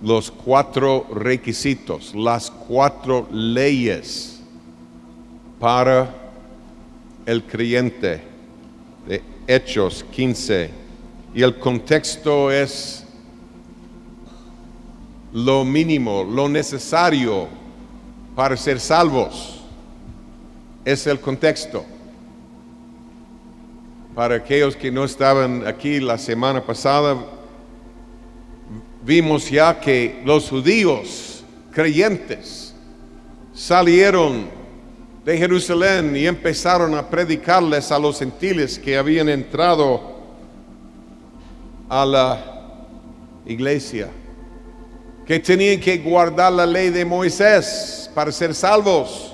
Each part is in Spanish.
los 4 requisitos, las 4 leyes para el creyente de Hechos 15. Y el contexto es lo mínimo, lo necesario para ser salvos. Es el contexto. Para aquellos que no estaban aquí la semana pasada, vimos ya que los judíos creyentes salieron de Jerusalén y empezaron a predicarles a los gentiles que habían entrado a la iglesia, que tenían que guardar la ley de Moisés para ser salvos.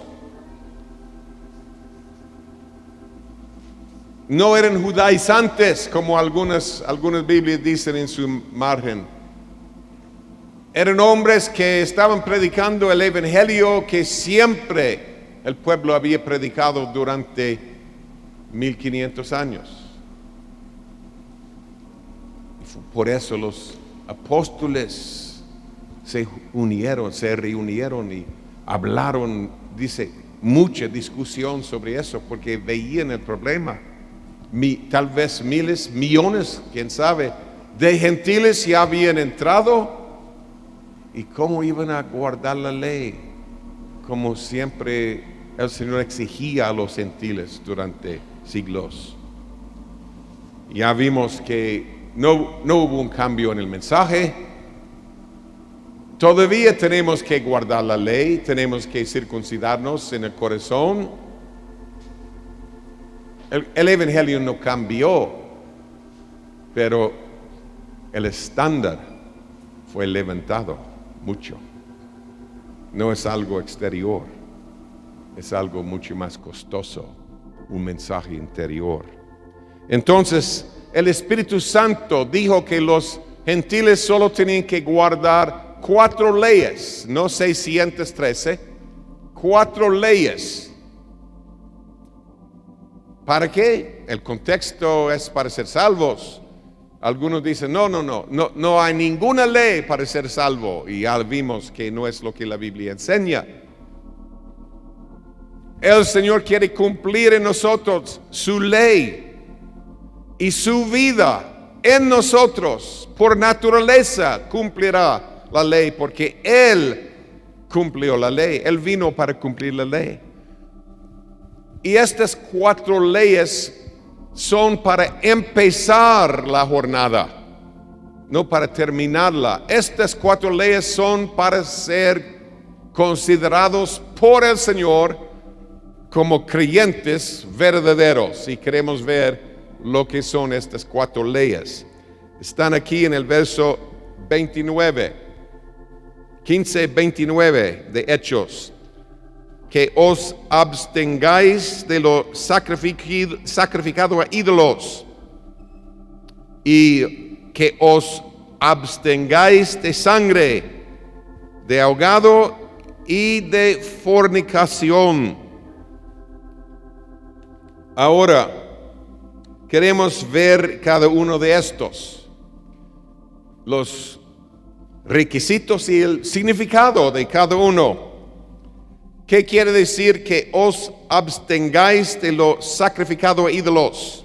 No eran judaizantes como algunas Biblias dicen en su margen. Eran hombres que estaban predicando el evangelio que siempre el pueblo había predicado durante 1500 años. Por eso los apóstoles se reunieron y hablaron, dice, mucha discusión sobre eso, porque veían el problema. Tal vez miles, millones, quién sabe, de gentiles ya habían entrado. ¿Y cómo iban a guardar la ley? Como siempre el Señor exigía a los gentiles durante siglos. Ya vimos que no hubo un cambio en el mensaje. Todavía tenemos que guardar la ley, tenemos que circuncidarnos en el corazón. El evangelio no cambió, pero el estándar fue levantado mucho. No es algo exterior, es algo mucho más costoso, un mensaje interior. Entonces, el Espíritu Santo dijo que los gentiles solo tenían que guardar 4 leyes, no 613, 4 leyes. ¿Para qué? El contexto es para ser salvos. Algunos dicen, no hay ninguna ley para ser salvo. Y ya vimos que no es lo que la Biblia enseña. El Señor quiere cumplir en nosotros su ley y su vida en nosotros. Por naturaleza cumplirá la ley, porque Él cumplió la ley. Él vino para cumplir la ley. Y estas 4 leyes son para empezar la jornada, no para terminarla. Estas 4 leyes son para ser considerados por el Señor como creyentes verdaderos. Y queremos ver lo que son estas 4 leyes. Están aquí en el verso 29, 15-29 de Hechos. Que os abstengáis de lo sacrificado a ídolos, y que os abstengáis de sangre, de ahogado y de fornicación. Ahora, queremos ver cada uno de estos, los requisitos y el significado de cada uno. ¿Qué quiere decir que os abstengáis de lo sacrificado a ídolos?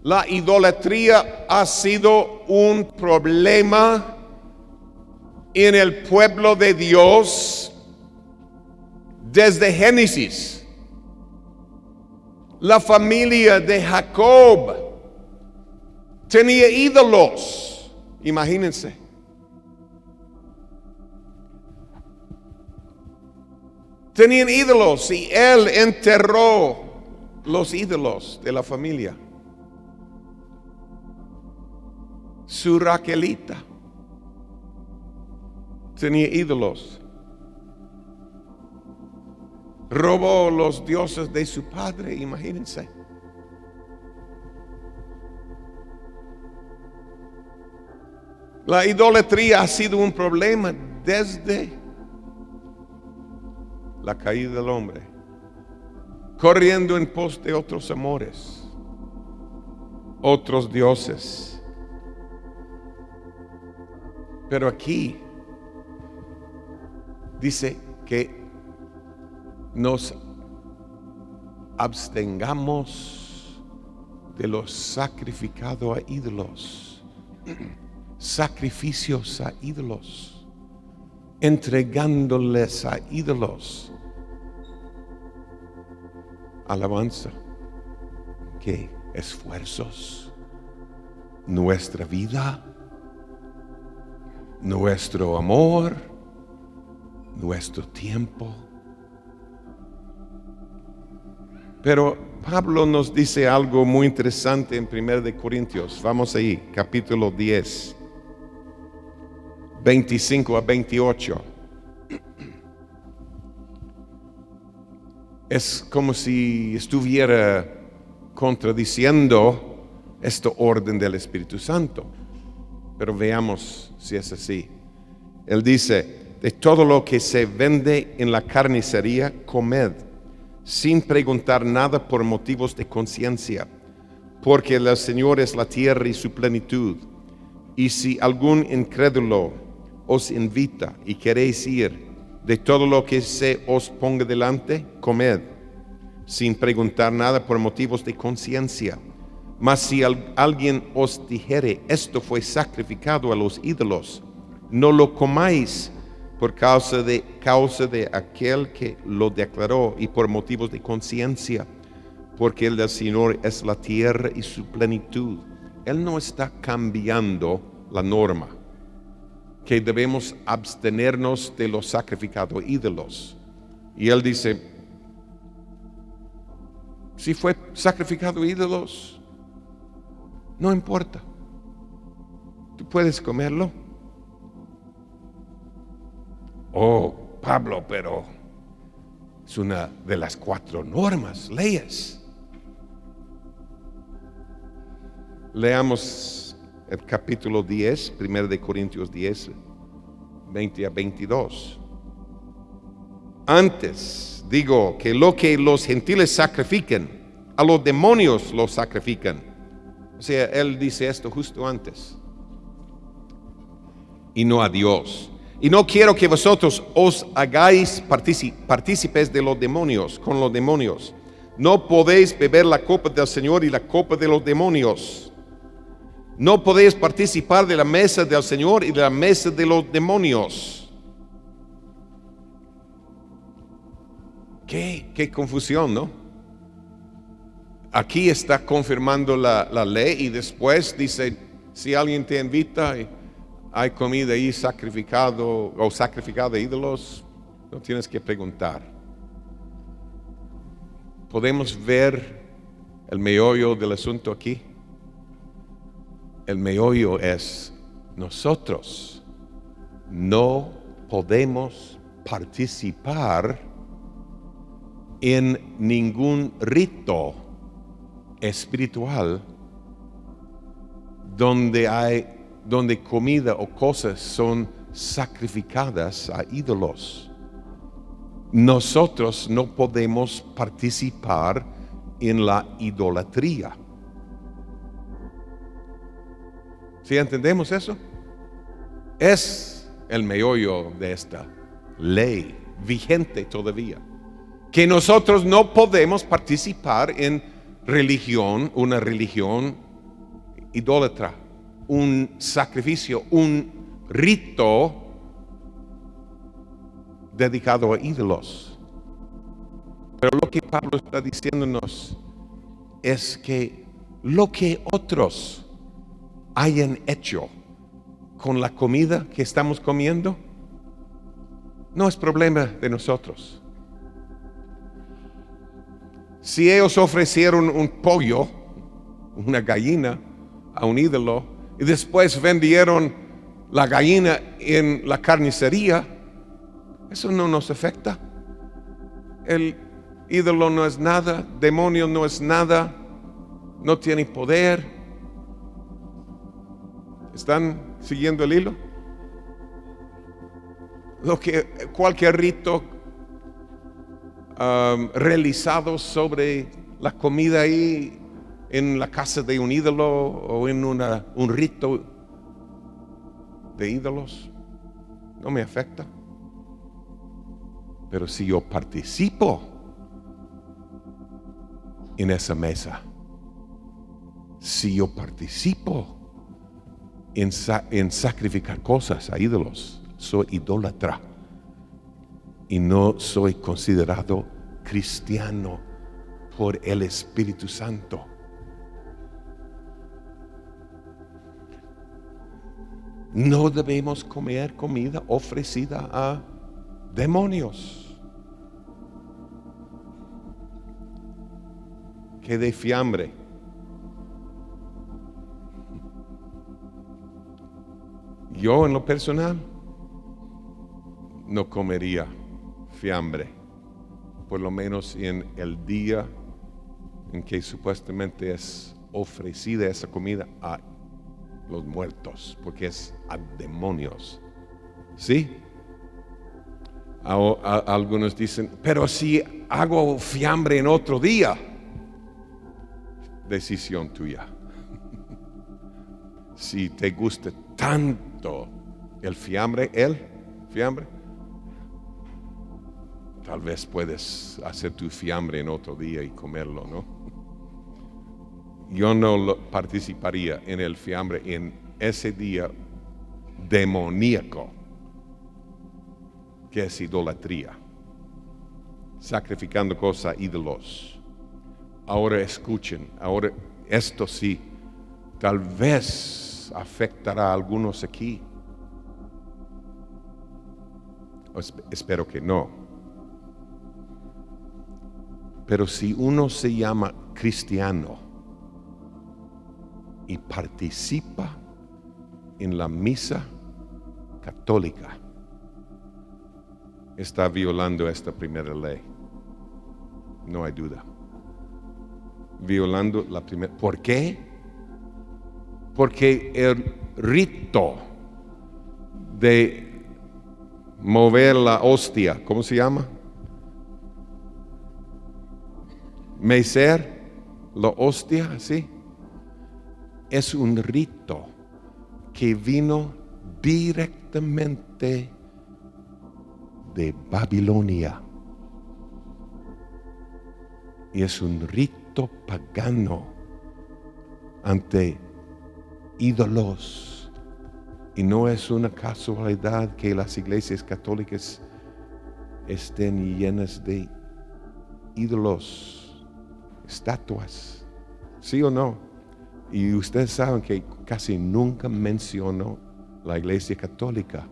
La idolatría ha sido un problema en el pueblo de Dios desde Génesis. La familia de Jacob tenía ídolos, imagínense. Tenían ídolos y él enterró los ídolos de la familia. Su Raquelita tenía ídolos. Robó los dioses de su padre, imagínense. La idolatría ha sido un problema desde la caída del hombre, corriendo en pos de otros amores, otros dioses. Pero aquí dice que nos abstengamos de lo sacrificado a ídolos, sacrificios a ídolos, entregándoles a ídolos. Alabanza, ¿qué? Esfuerzos, nuestra vida, nuestro amor, nuestro tiempo. Pero Pablo nos dice algo muy interesante en 1 Corintios. Vamos ahí, capítulo 10, 25 a 28. Es como si estuviera contradiciendo esta orden del Espíritu Santo. Pero veamos si es así. Él dice: de todo lo que se vende en la carnicería, comed, sin preguntar nada por motivos de conciencia, porque el Señor es la tierra y su plenitud. Y si algún incrédulo os invita y queréis ir, de todo lo que se os ponga delante, comed, sin preguntar nada por motivos de conciencia. Mas si alguien os dijere: esto fue sacrificado a los ídolos, no lo comáis por causa de aquel que lo declaró y por motivos de conciencia, porque el del Señor es la tierra y su plenitud. Él no está cambiando la norma, que debemos abstenernos de los sacrificados ídolos. Y él dice: si fue sacrificado ídolos, no importa, tú puedes comerlo. Oh, Pablo, pero es una de las 4 normas, leyes. Leamos el capítulo 10, 1 de Corintios 10, 20 a 22. Antes digo que lo que los gentiles sacrifiquen, a los demonios los sacrifican. O sea, él dice esto justo antes. Y no a Dios. Y no quiero que vosotros os hagáis partícipes de los demonios, con los demonios. No podéis beber la copa del Señor y la copa de los demonios. No podéis participar de la mesa del Señor y de la mesa de los demonios. Qué confusión, ¿no? Aquí está confirmando la ley y después dice: si alguien te invita y hay comida ahí sacrificado de ídolos, no tienes que preguntar. ¿Podemos ver el meollo del asunto aquí? El meollo es: nosotros no podemos participar en ningún rito espiritual donde comida o cosas son sacrificadas a ídolos. Nosotros no podemos participar en la idolatría. ¿Sí entendemos eso? Es el meollo de esta ley vigente todavía, que nosotros no podemos participar en una religión idólatra, un sacrificio, un rito dedicado a ídolos. Pero lo que Pablo está diciéndonos es que lo que otros hayan hecho con la comida que estamos comiendo no es problema de nosotros. Si ellos ofrecieron un pollo, una gallina a un ídolo y después vendieron la gallina en la carnicería, eso no nos afecta. El ídolo no es nada, demonio no es nada, no tiene poder. ¿Están siguiendo el hilo? Cualquier rito realizado sobre la comida ahí en la casa de un ídolo o en un rito de ídolos no me afecta. Pero si yo participo en esa mesa, si yo participo en sacrificar cosas a ídolos, soy idólatra y no soy considerado cristiano por el Espíritu Santo. No debemos comer comida ofrecida a demonios. ¿Qué de fiambre? Yo en lo personal no comería fiambre, por lo menos en el día en que supuestamente es ofrecida esa comida a los muertos, porque es a demonios. ¿Sí? Algunos dicen, pero si hago fiambre en otro día, decisión tuya. Si te gusta tanto el fiambre, tal vez puedes hacer tu fiambre en otro día y comerlo, ¿no? Yo no participaría en el fiambre en ese día demoníaco, que es idolatría, sacrificando cosas a ídolos. Ahora escuchen, ahora esto sí, tal vez afectará a algunos aquí. Espero que no. Pero si uno se llama cristiano y participa en la misa católica, está violando esta primera ley. No hay duda. Violando la primera. ¿Por qué? Porque el rito de mover la hostia, ¿cómo se llama? Mecer la hostia, ¿sí? Es un rito que vino directamente de Babilonia. Y es un rito pagano ante ídolos. Y no es una casualidad que las iglesias católicas estén llenas de ídolos, estatuas. ¿Sí o no? Y ustedes saben que casi nunca menciono la iglesia católica,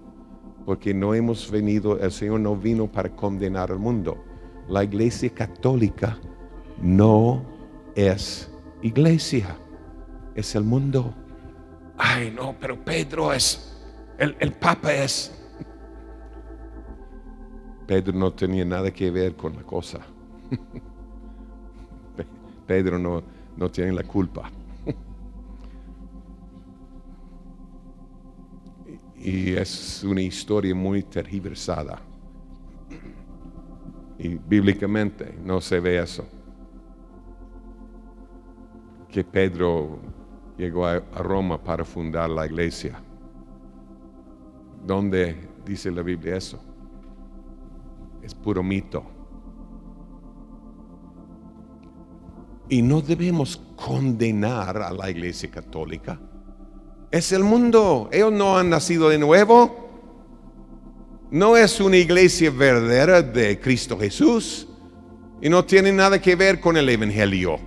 porque no hemos venido, el Señor no vino para condenar al mundo. La iglesia católica no es iglesia, es el mundo. Ay, no, pero Pedro es, el Papa es. Pedro no tenía nada que ver con la cosa. Pedro no tiene la culpa. Y es una historia muy tergiversada. Y bíblicamente no se ve eso. Que Pedro llegó a Roma para fundar la iglesia. ¿Dónde dice la Biblia eso? Es puro mito. Y no debemos condenar a la iglesia católica. Es el mundo. Ellos no han nacido de nuevo. No es una iglesia verdadera de Cristo Jesús. Y no tiene nada que ver con el evangelio.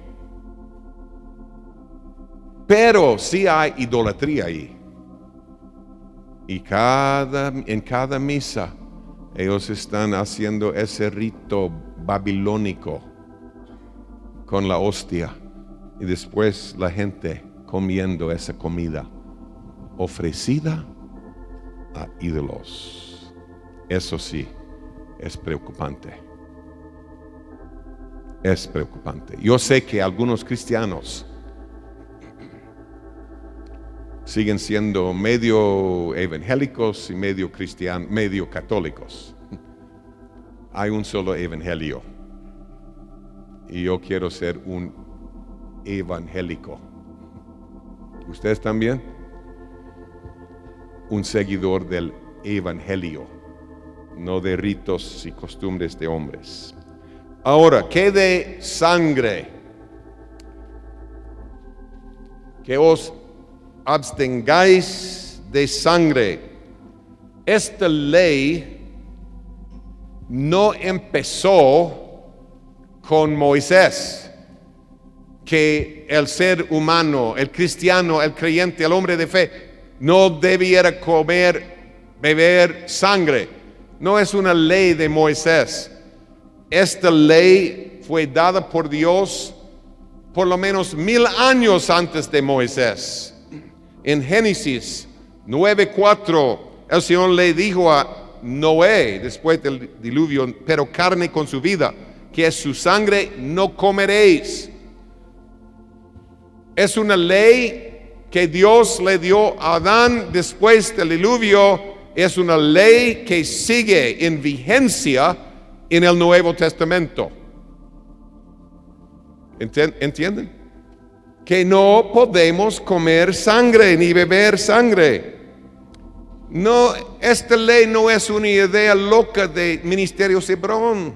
Pero sí hay idolatría ahí. Y en cada misa ellos están haciendo ese rito babilónico con la hostia. Y después la gente comiendo esa comida ofrecida a ídolos. Eso sí, es preocupante. Es preocupante. Yo sé que algunos cristianos siguen siendo medio evangélicos y medio cristianos, medio católicos. Hay un solo evangelio. Y yo quiero ser un evangélico. ¿Ustedes también? Un seguidor del evangelio, no de ritos y costumbres de hombres. Ahora, ¿qué de sangre? Que os abstengáis de sangre. Esta ley no empezó con Moisés, que el ser humano, el cristiano, el creyente, el hombre de fe, no debiera beber sangre. No es una ley de Moisés. Esta ley fue dada por Dios por lo menos 1000 años antes de Moisés. En Génesis 9:4, el Señor le dijo a Noé, después del diluvio, pero carne con su vida, que es su sangre, no comeréis. Es una ley que Dios le dio a Adán después del diluvio. Es una ley que sigue en vigencia en el Nuevo Testamento. ¿Entienden? Que no podemos comer sangre ni beber sangre. No, esta ley no es una idea loca de Ministerio Cebrón.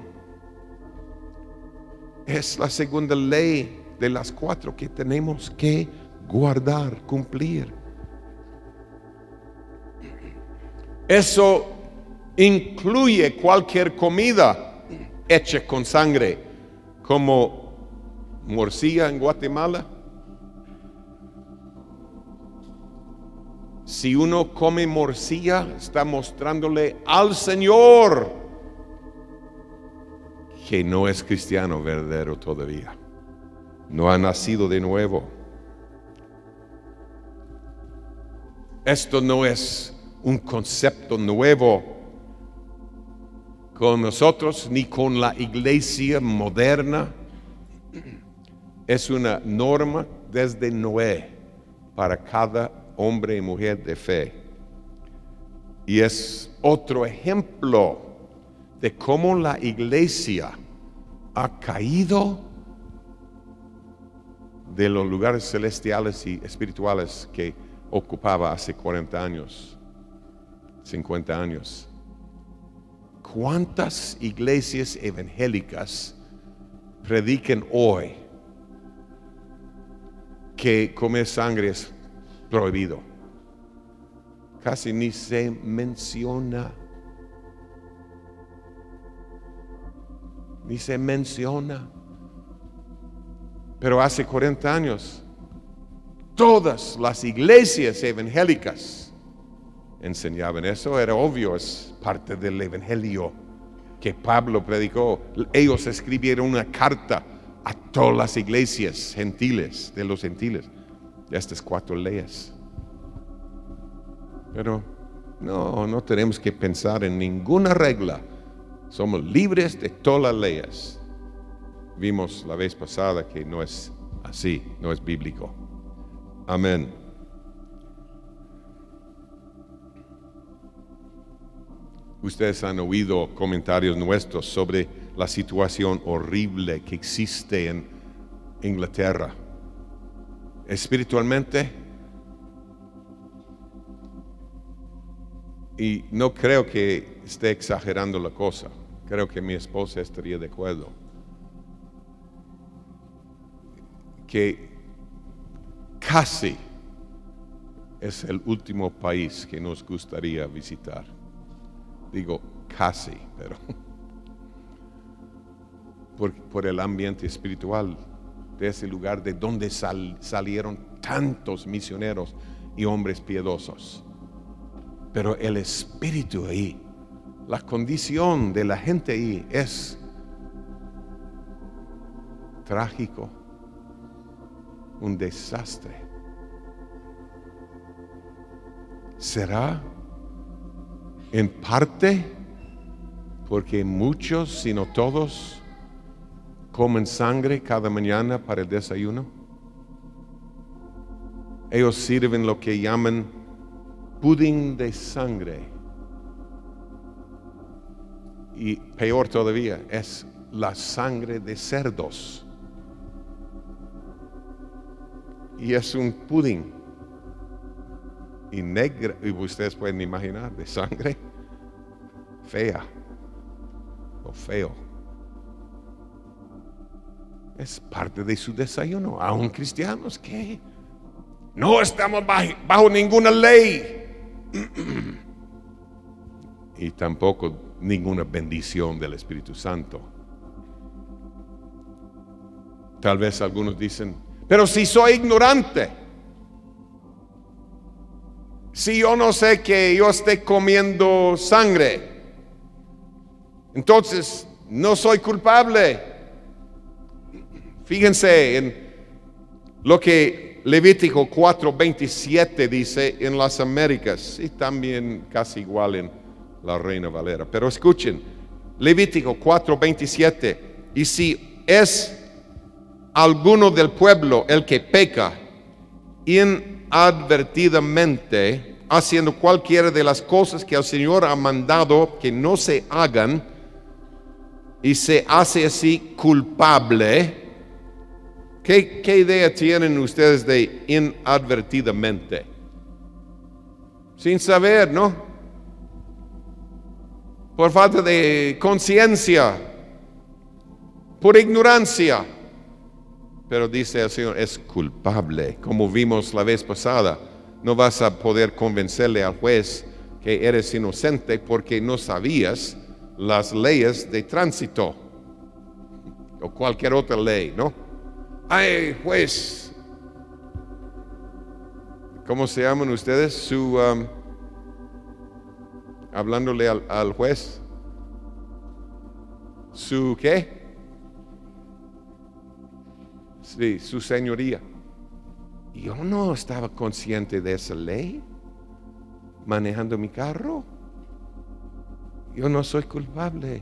Es la segunda ley de las 4 que tenemos que guardar, cumplir. Eso incluye cualquier comida hecha con sangre, como morcilla en Guatemala. Si uno come morcilla, está mostrándole al Señor que no es cristiano verdadero todavía. No ha nacido de nuevo. Esto no es un concepto nuevo con nosotros ni con la iglesia moderna. Es una norma desde Noé para cada hombre y mujer de fe. Y es otro ejemplo de cómo la iglesia ha caído de los lugares celestiales y espirituales que ocupaba hace 40 años, 50 años. ¿Cuántas iglesias evangélicas predican hoy que comer sangre es prohibido? Casi ni se menciona. Ni se menciona. Pero hace 40 años, todas las iglesias evangélicas enseñaban eso. Era obvio, es parte del evangelio que Pablo predicó. Ellos escribieron una carta a todas las iglesias gentiles, de los gentiles, de estas 4 leyes. Pero no tenemos que pensar en ninguna regla. Somos libres de todas las leyes. Vimos la vez pasada que no es así, no es bíblico. Amén. Ustedes han oído comentarios nuestros sobre la situación horrible que existe en Inglaterra. Espiritualmente, y no creo que esté exagerando la cosa, creo que mi esposa estaría de acuerdo, que casi es el último país que nos gustaría visitar. Digo casi, pero por el ambiente espiritual de ese lugar de donde salieron tantos misioneros y hombres piadosos. Pero el espíritu ahí, la condición de la gente ahí es trágico, un desastre. ¿Será en parte porque muchos, si no todos, comen sangre cada mañana para el desayuno? Ellos sirven lo que llaman pudín de sangre. Y peor todavía, es la sangre de cerdos. Y es un pudín. Y negra, y ustedes pueden imaginar, de sangre fea o feo. Es parte de su desayuno. Aún cristianos que no estamos bajo ninguna ley y tampoco ninguna bendición del Espíritu Santo. Tal vez algunos dicen, pero si soy ignorante, si yo no sé que yo esté comiendo sangre, entonces no soy culpable. Fíjense en lo que Levítico 4:27 dice en las Américas, y también casi igual en la Reina Valera. Pero escuchen, Levítico 4:27, y si es alguno del pueblo el que peca inadvertidamente, haciendo cualquiera de las cosas que el Señor ha mandado que no se hagan, y se hace así culpable. ¿Qué idea tienen ustedes de inadvertidamente? Sin saber, ¿no? Por falta de conciencia, por ignorancia. Pero dice el Señor, es culpable. Como vimos la vez pasada, no vas a poder convencerle al juez que eres inocente porque no sabías las leyes de tránsito o cualquier otra ley, ¿no? Ay, juez, ¿cómo se llaman ustedes? Hablándole al juez, ¿su qué? Sí, su señoría. Yo no estaba consciente de esa ley manejando mi carro. Yo no soy culpable.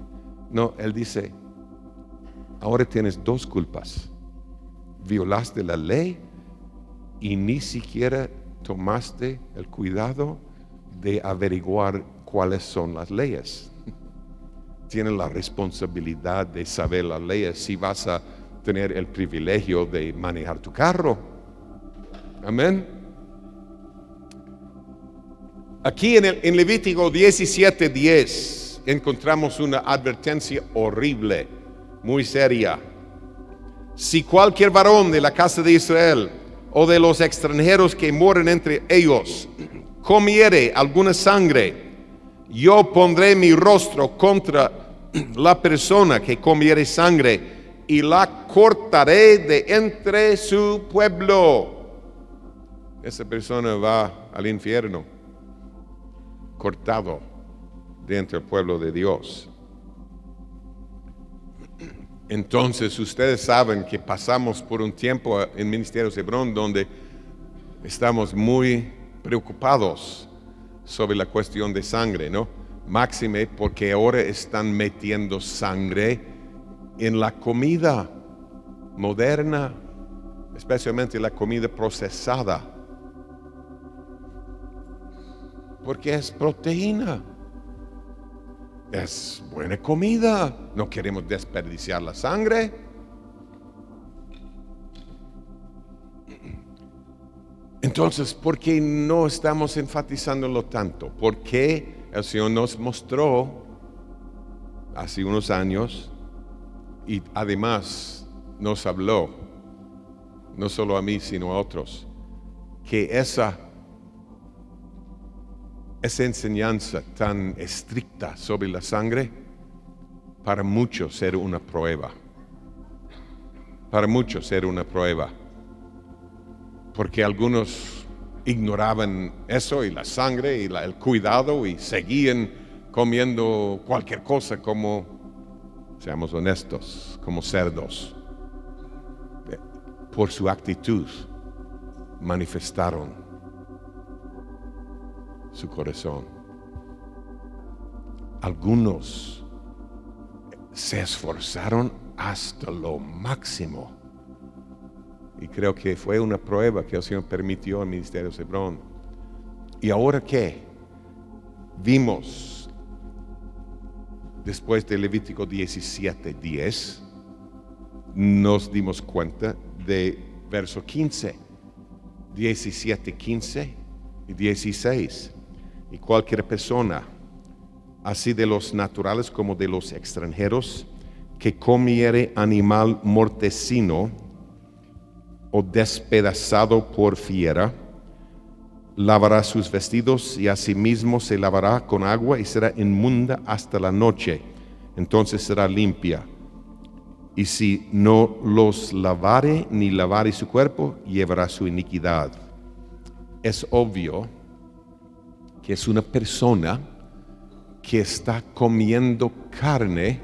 No, él dice, ahora tienes dos culpas. Violaste la ley y ni siquiera tomaste el cuidado de averiguar cuáles son las leyes. Tienes la responsabilidad de saber las leyes si vas a tener el privilegio de manejar tu carro. Amén. Aquí en Levítico 17:10 encontramos una advertencia horrible, muy seria. Si cualquier varón de la casa de Israel o de los extranjeros que moran entre ellos comiere alguna sangre, yo pondré mi rostro contra la persona que comiere sangre y la cortaré de entre su pueblo. Esa persona va al infierno, cortado de entre el pueblo de Dios. Entonces ustedes saben que pasamos por un tiempo en Ministerio Hebrón donde estamos muy preocupados sobre la cuestión de sangre, ¿no? Máxime porque ahora están metiendo sangre en la comida moderna, especialmente la comida procesada, porque es proteína. Es buena comida, no queremos desperdiciar la sangre. Entonces, ¿por qué no estamos enfatizándolo tanto? Porque el Señor nos mostró hace unos años y además nos habló, no solo a mí sino a otros, que esa enseñanza tan estricta sobre la sangre, para muchos era una prueba. Para muchos era una prueba. Porque algunos ignoraban eso y la sangre y el cuidado y seguían comiendo cualquier cosa como, seamos honestos, como cerdos. Por su actitud manifestaron su corazón. Algunos se esforzaron hasta lo máximo y creo que fue una prueba que el Señor permitió al Ministerio Hebrón. ¿Y ahora qué? Vimos después de Levítico 17:10 nos dimos cuenta de verso 15, 17:15 y 16. Y cualquier persona así de los naturales como de los extranjeros, que comiere animal mortecino o despedazado por fiera, lavará sus vestidos y asimismo se lavará con agua y será inmunda hasta la noche, entonces será limpia. Y si no los lavare ni lavare su cuerpo, llevará su iniquidad. Es obvio que es una persona que está comiendo carne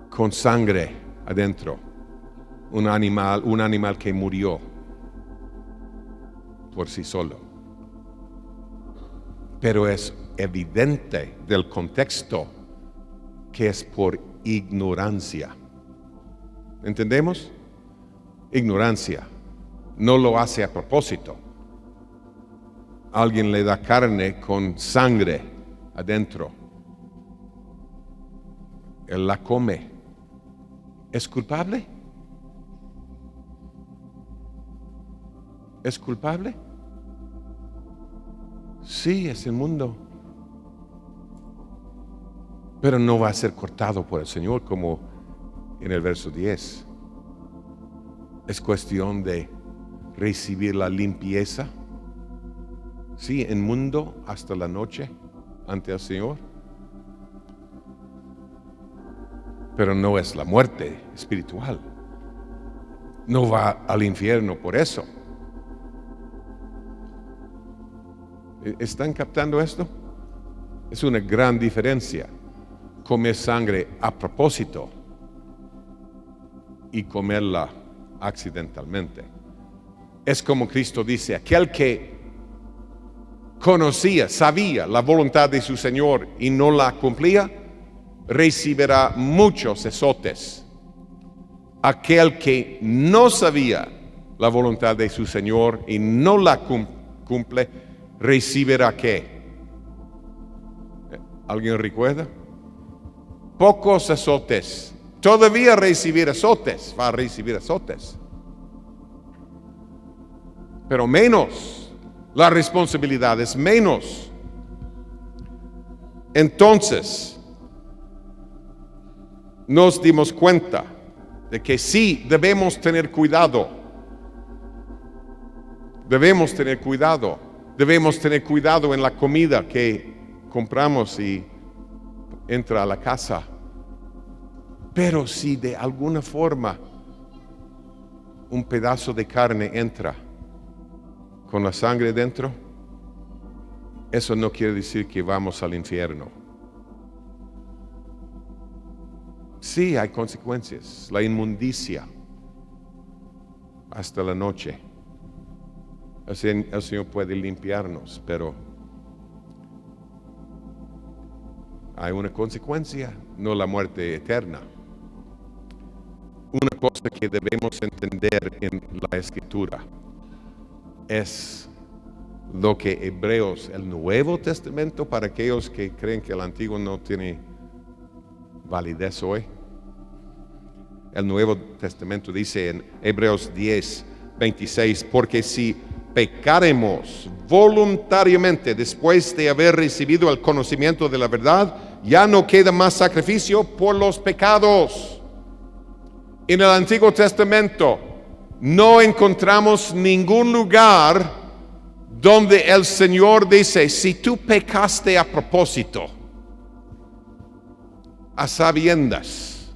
con sangre adentro, un animal que murió por sí solo. Pero es evidente del contexto que es por ignorancia. ¿Entendemos? Ignorancia. No lo hace a propósito. Alguien le da carne con sangre adentro. Él la come. ¿Es culpable? ¿Es culpable? Sí, es el mundo. Pero no va a ser cortado por el Señor como en el verso 10. Es cuestión de recibir la limpieza. Sí, inmundo hasta la noche ante el Señor. Pero no es la muerte espiritual. No va al infierno por eso. ¿Están captando esto? Es una gran diferencia. Comer sangre a propósito y comerla accidentalmente. Es como Cristo dice, aquel que conocía, sabía la voluntad de su Señor y no la cumplía, recibirá muchos azotes. Aquel que no sabía la voluntad de su Señor y no la cumple, recibirá ¿qué? ¿Alguien recuerda? Pocos azotes. Todavía recibir azotes, va a recibir azotes. Pero menos, la responsabilidad es menos. Entonces, nos dimos cuenta de que sí debemos tener cuidado. Debemos tener cuidado. Debemos tener cuidado en la comida que compramos y entra a la casa. Pero si de alguna forma un pedazo de carne entra con la sangre dentro, eso no quiere decir que vamos al infierno. Sí, hay consecuencias. La inmundicia hasta la noche. El Señor puede limpiarnos, pero hay una consecuencia, no la muerte eterna. Una cosa que debemos entender en la Escritura es lo que Hebreos, el Nuevo Testamento, para aquellos que creen que el Antiguo no tiene validez hoy. El Nuevo Testamento dice en Hebreos 10:26, porque si pecaremos voluntariamente después de haber recibido el conocimiento de la verdad, ya no queda más sacrificio por los pecados. En el Antiguo Testamento no encontramos ningún lugar donde el Señor dice, si tú pecaste a propósito, a sabiendas,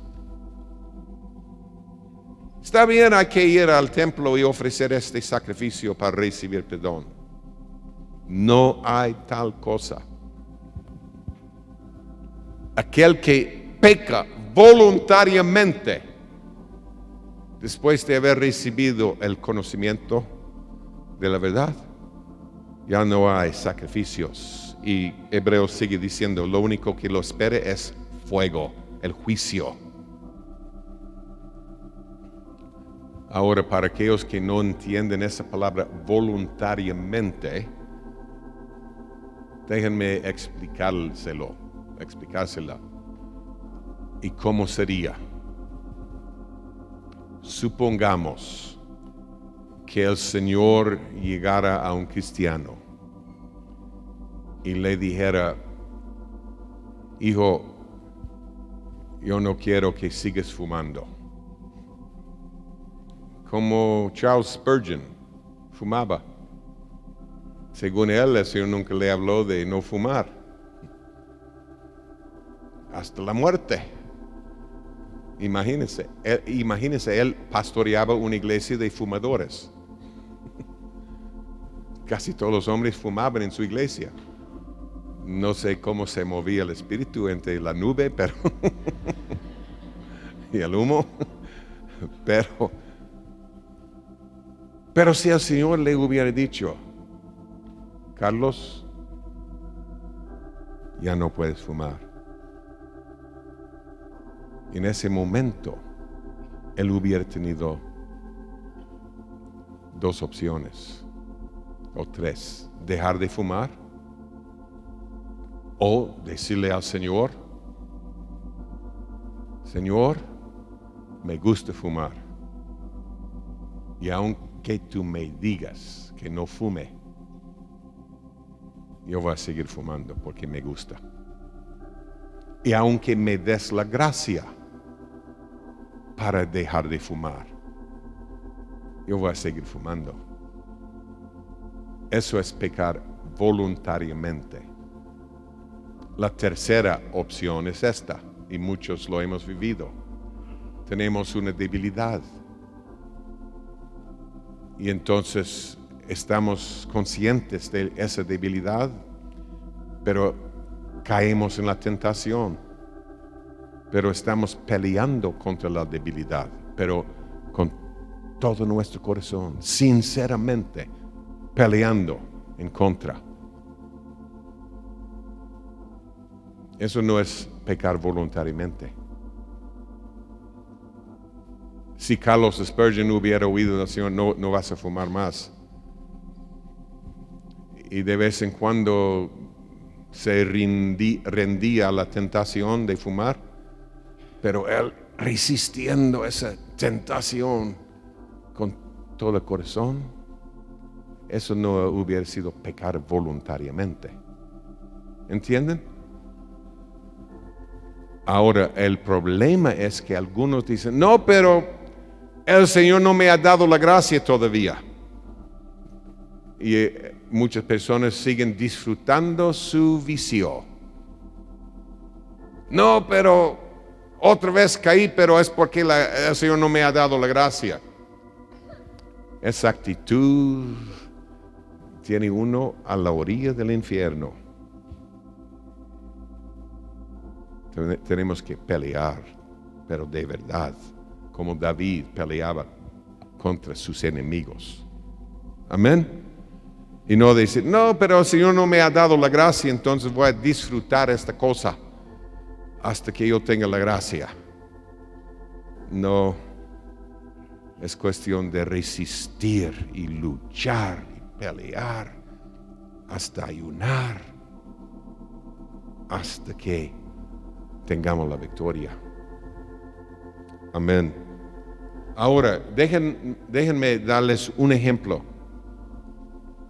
está bien, hay que ir al templo y ofrecer este sacrificio para recibir perdón. No hay tal cosa. Aquel que peca voluntariamente después de haber recibido el conocimiento de la verdad, ya no hay sacrificios. Y Hebreos sigue diciendo, lo único que lo espere es fuego, el juicio. Ahora, para aquellos que no entienden esa palabra voluntariamente, déjenme explicársela. ¿Y cómo sería? Supongamos que el Señor llegara a un cristiano y le dijera, hijo, yo no quiero que sigas fumando. Como Charles Spurgeon fumaba. Según él, el Señor nunca le habló de no fumar. Hasta la muerte. Imagínense, él pastoreaba una iglesia de fumadores. Casi todos los hombres fumaban en su iglesia. No sé cómo se movía el espíritu entre la nube, pero y el humo. Pero si el Señor le hubiera dicho, Carlos, ya no puedes fumar. En ese momento, él hubiera tenido dos opciones, o tres: dejar de fumar, o decirle al Señor, Señor, me gusta fumar, y aunque tú me digas que no fume, yo voy a seguir fumando porque me gusta. Y aunque me des la gracia para dejar de fumar, yo voy a seguir fumando. Eso es pecar voluntariamente. La tercera opción es esta, y muchos lo hemos vivido. Tenemos una debilidad. Y entonces estamos conscientes de esa debilidad, pero caemos en la tentación. Pero estamos peleando contra la debilidad, pero con todo nuestro corazón, sinceramente, peleando en contra. Eso no es pecar voluntariamente. Si Carlos Spurgeon hubiera oído del Señor, no vas a fumar más, y de vez en cuando se rendía a la tentación de fumar, pero él resistiendo esa tentación con todo el corazón, eso no hubiera sido pecar voluntariamente. ¿Entienden? Ahora, el problema es que algunos dicen, no, pero el Señor no me ha dado la gracia todavía. Y muchas personas siguen disfrutando su vicio. No, pero otra vez caí, pero es porque el Señor no me ha dado la gracia. Esa actitud tiene uno a la orilla del infierno. Tenemos que pelear, pero de verdad, como David peleaba contra sus enemigos. Amén. Y no decir, no, pero el Señor no me ha dado la gracia, entonces voy a disfrutar esta cosa hasta que yo tenga la gracia. No, es cuestión de resistir y luchar y pelear hasta ayunar, hasta que tengamos la victoria. Amén. Ahora, déjenme darles un ejemplo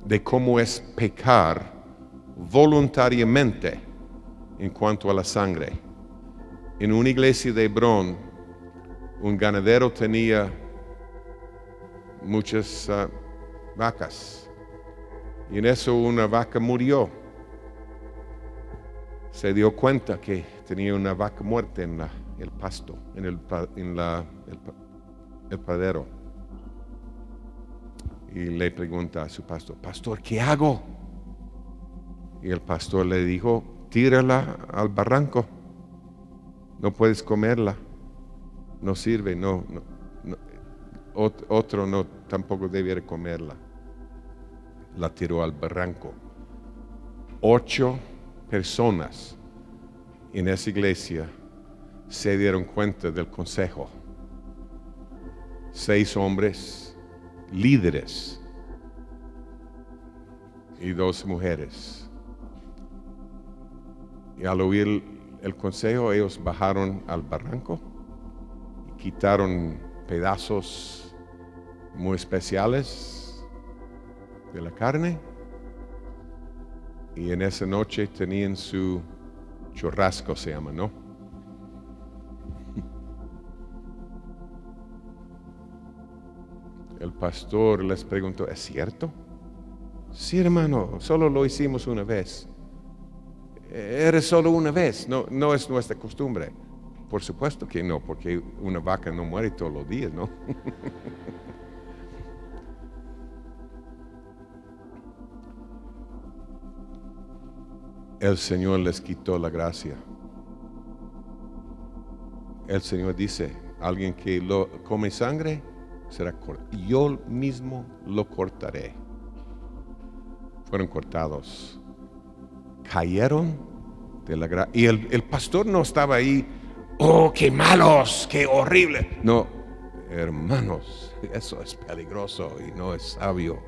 de cómo es pecar voluntariamente en cuanto a la sangre. En una iglesia de Hebrón, un ganadero tenía muchas vacas, y en eso una vaca murió. Se dio cuenta que tenía una vaca muerta en el pasto, en el pradero. Y le pregunta a su pastor, pastor, ¿qué hago? Y el pastor le dijo, tírala al barranco. No puedes comerla. No sirve, otro no tampoco debiera comerla. La tiró al barranco. 8 personas en esa iglesia se dieron cuenta del consejo. 6 hombres líderes y 2 mujeres. Y al oír el consejo, ellos bajaron al barranco y quitaron pedazos muy especiales de la carne, y en esa noche tenían su Churrasco se llama, ¿no? El pastor les preguntó, ¿es cierto? Sí, hermano, solo lo hicimos una vez. Era solo una vez, no es nuestra costumbre. Por supuesto que no, porque una vaca no muere todos los días, ¿no? El Señor les quitó la gracia. El Señor dice, alguien que come sangre será cortado. Yo mismo lo cortaré. Fueron cortados. Cayeron de la gracia. Y el pastor no estaba ahí, oh, qué malos, qué horrible. No, hermanos, eso es peligroso y no es sabio.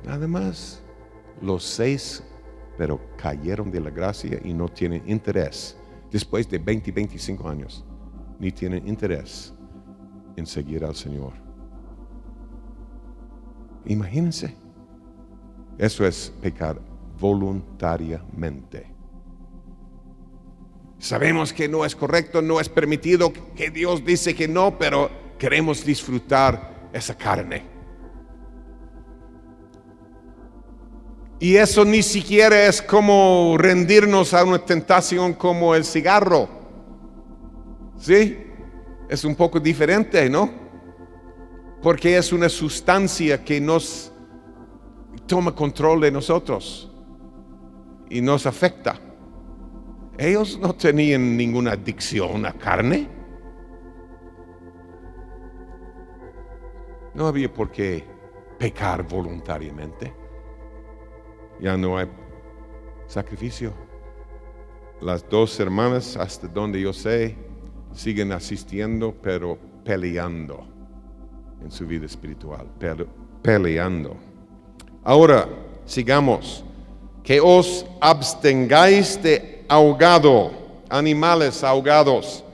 Nada más, los 6, pero cayeron de la gracia y no tienen interés. Después de 20, 25 años, ni tienen interés en seguir al Señor. Imagínense. Eso es pecar voluntariamente. Sabemos que no es correcto, no es permitido, que Dios dice que no, pero queremos disfrutar esa carne. Y eso ni siquiera es como rendirnos a una tentación como el cigarro. ¿Sí? Es un poco diferente, ¿no? Porque es una sustancia que nos toma control de nosotros y nos afecta. Ellos no tenían ninguna adicción a carne. No había por qué pecar voluntariamente. Ya no hay sacrificio. Las 2 hermanas, hasta donde yo sé, siguen asistiendo, pero peleando en su vida espiritual, peleando. Ahora, sigamos. Que os abstengáis de ahogado, animales ahogados.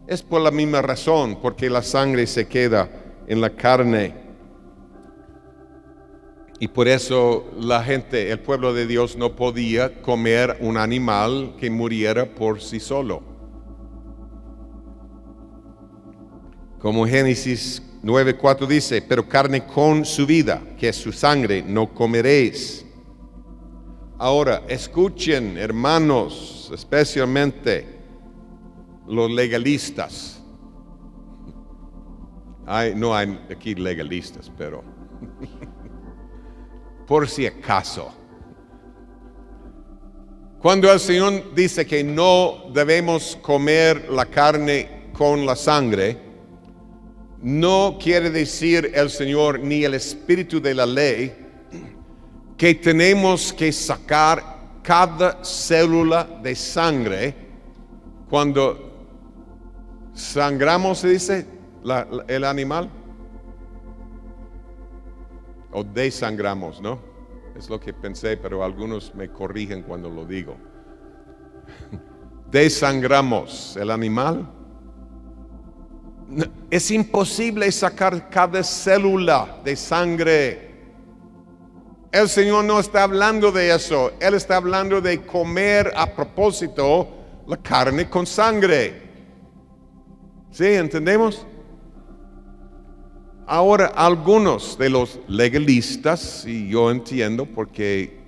Es por la misma razón, porque la sangre se queda en la carne. Y por eso la gente, el pueblo de Dios, no podía comer un animal que muriera por sí solo. Como Génesis 9:4 dice, pero carne con su vida, que es su sangre, no comeréis. Ahora, escuchen, hermanos, especialmente los legalistas. No hay aquí legalistas, pero por si acaso. Cuando el Señor dice que no debemos comer la carne con la sangre, no quiere decir el Señor ni el espíritu de la ley que tenemos que sacar cada célula de sangre cuando sangramos, se dice, el animal. O desangramos, ¿no? Es lo que pensé, pero algunos me corrigen cuando lo digo. Desangramos el animal. Es imposible sacar cada célula de sangre. El Señor no está hablando de eso. Él está hablando de comer a propósito la carne con sangre. ¿Sí? ¿Entendemos? Ahora, algunos de los legalistas, y yo entiendo porque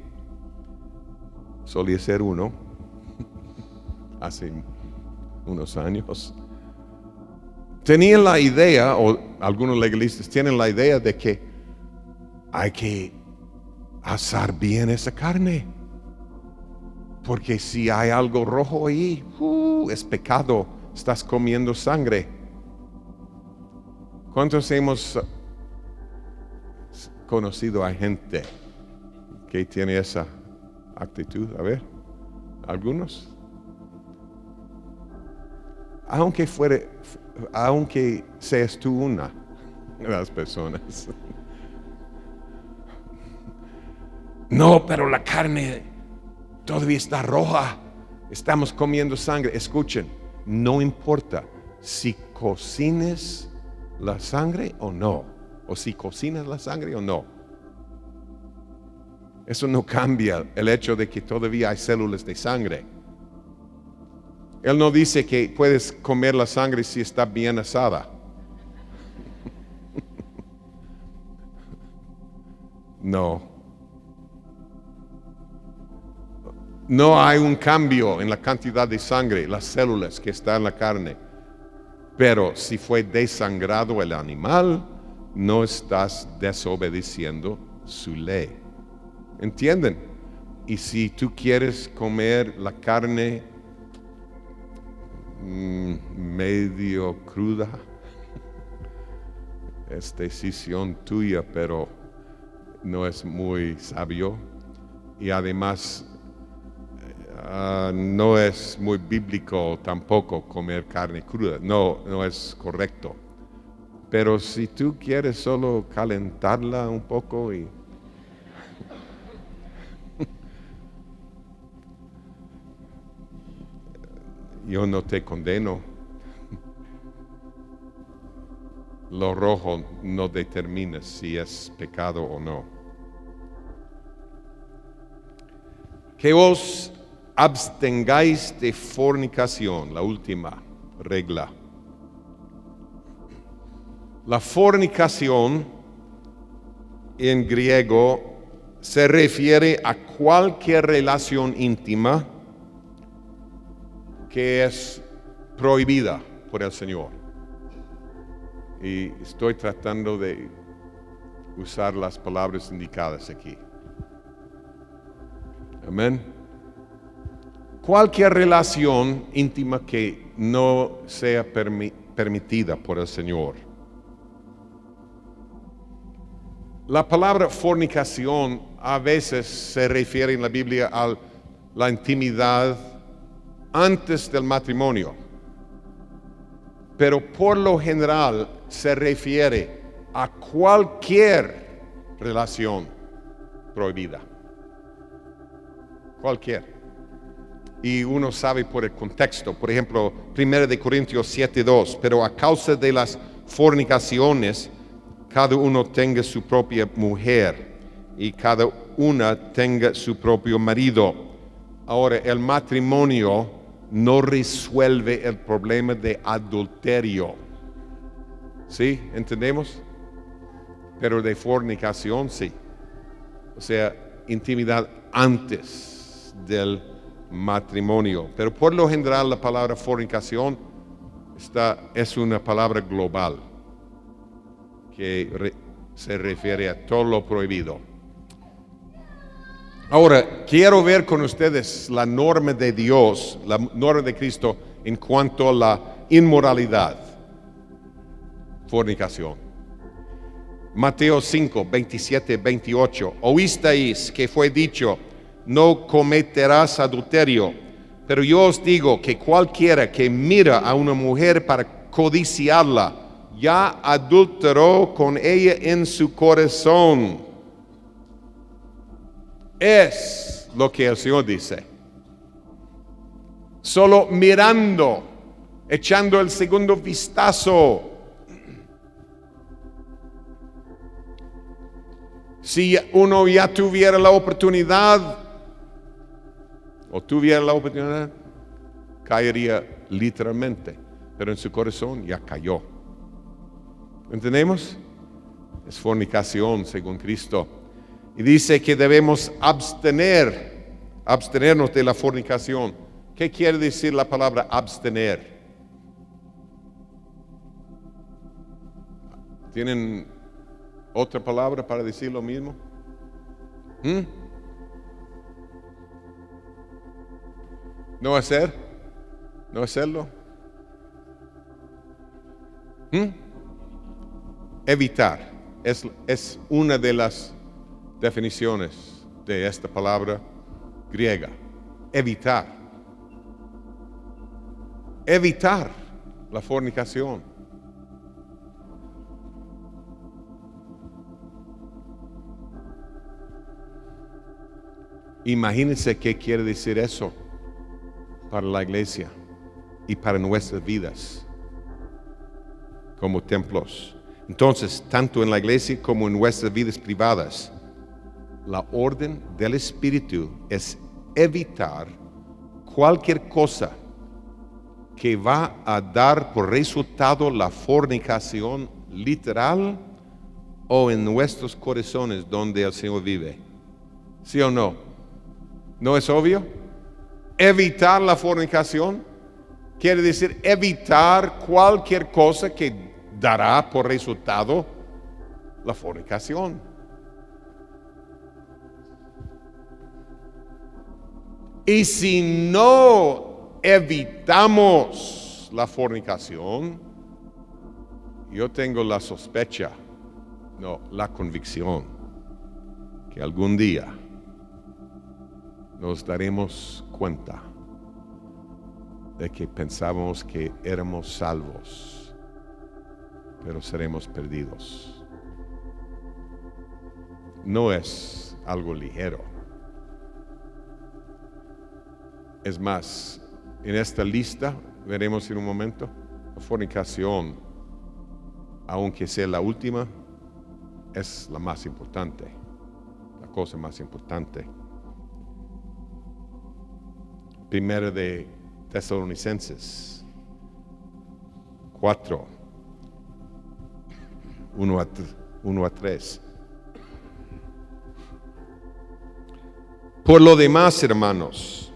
solía ser uno hace unos años, tenían la idea, o algunos legalistas tienen la idea de que hay que asar bien esa carne, porque si hay algo rojo ahí, es pecado, estás comiendo sangre. ¿Cuántos hemos conocido a gente que tiene esa actitud? A ver, ¿algunos? Aunque seas tú una de las personas. No, pero la carne todavía está roja. Estamos comiendo sangre. Escuchen, no importa si cocines la sangre o no, o si cocinas la sangre o no. Eso no cambia el hecho de que todavía hay células de sangre. Él no dice que puedes comer la sangre si está bien asada. No. No hay un cambio en la cantidad de sangre, las células que están en la carne. Pero si fue desangrado el animal, no estás desobedeciendo su ley. ¿Entienden? Y si tú quieres comer la carne medio cruda, es decisión tuya, pero no es muy sabio. Y además no es muy bíblico tampoco comer carne cruda. No es correcto. Pero si tú quieres solo calentarla un poco y yo no te condeno. Lo rojo no determina si es pecado o no. Que os abstengáis de fornicación, la última regla. La fornicación en griego se refiere a cualquier relación íntima que es prohibida por el Señor. Y estoy tratando de usar las palabras indicadas aquí. Amén. Cualquier relación íntima que no sea permitida por el Señor. La palabra fornicación a veces se refiere en la Biblia a la intimidad antes del matrimonio, pero por lo general se refiere a cualquier relación prohibida. Cualquier. Y uno sabe por el contexto. Por ejemplo, 1 Corintios 7:2. Pero a causa de las fornicaciones, cada uno tenga su propia mujer y cada una tenga su propio marido. Ahora, el matrimonio no resuelve el problema de adulterio. ¿Sí? ¿Entendemos? Pero de fornicación sí. O sea, intimidad antes del matrimonio. Pero por lo general la palabra fornicación es una palabra global que se refiere a todo lo prohibido. Ahora, quiero ver con ustedes la norma de Dios, la norma de Cristo en cuanto a la inmoralidad, fornicación. Mateo 5, 27, 28. Oísteis que fue dicho, no cometerás adulterio. Pero yo os digo que cualquiera que mira a una mujer para codiciarla, ya adulteró con ella en su corazón. Es lo que el Señor dice. Solo mirando, echando el segundo vistazo. Si uno ya tuviera la oportunidad, caería literalmente, pero en su corazón ya cayó. ¿Entendemos? Es fornicación según Cristo. Y dice que debemos abstenernos de la fornicación. ¿Qué quiere decir la palabra abstener? ¿Tienen otra palabra para decir lo mismo? ¿No hacer? ¿No hacerlo? Evitar. Es una de las definiciones de esta palabra griega. Evitar. Evitar la fornicación. Imagínense qué quiere decir eso para la iglesia y para nuestras vidas como templos. Entonces, tanto en la iglesia como en nuestras vidas privadas, la orden del Espíritu es evitar cualquier cosa que va a dar por resultado la fornicación literal o en nuestros corazones donde el Señor vive? ¿Sí o no? ¿No es obvio? Evitar la fornicación quiere decir evitar cualquier cosa que dará por resultado la fornicación. Y si no evitamos la fornicación, yo tengo la sospecha, no, la convicción, que algún día nos daremos cuenta de que pensábamos que éramos salvos, pero seremos perdidos. No es algo ligero. Es más, en esta lista, veremos en un momento, la fornicación, aunque sea la última, es la más importante, la cosa más importante. Primero de Tesalonicenses 4, 1 a 3. Por lo demás, hermanos,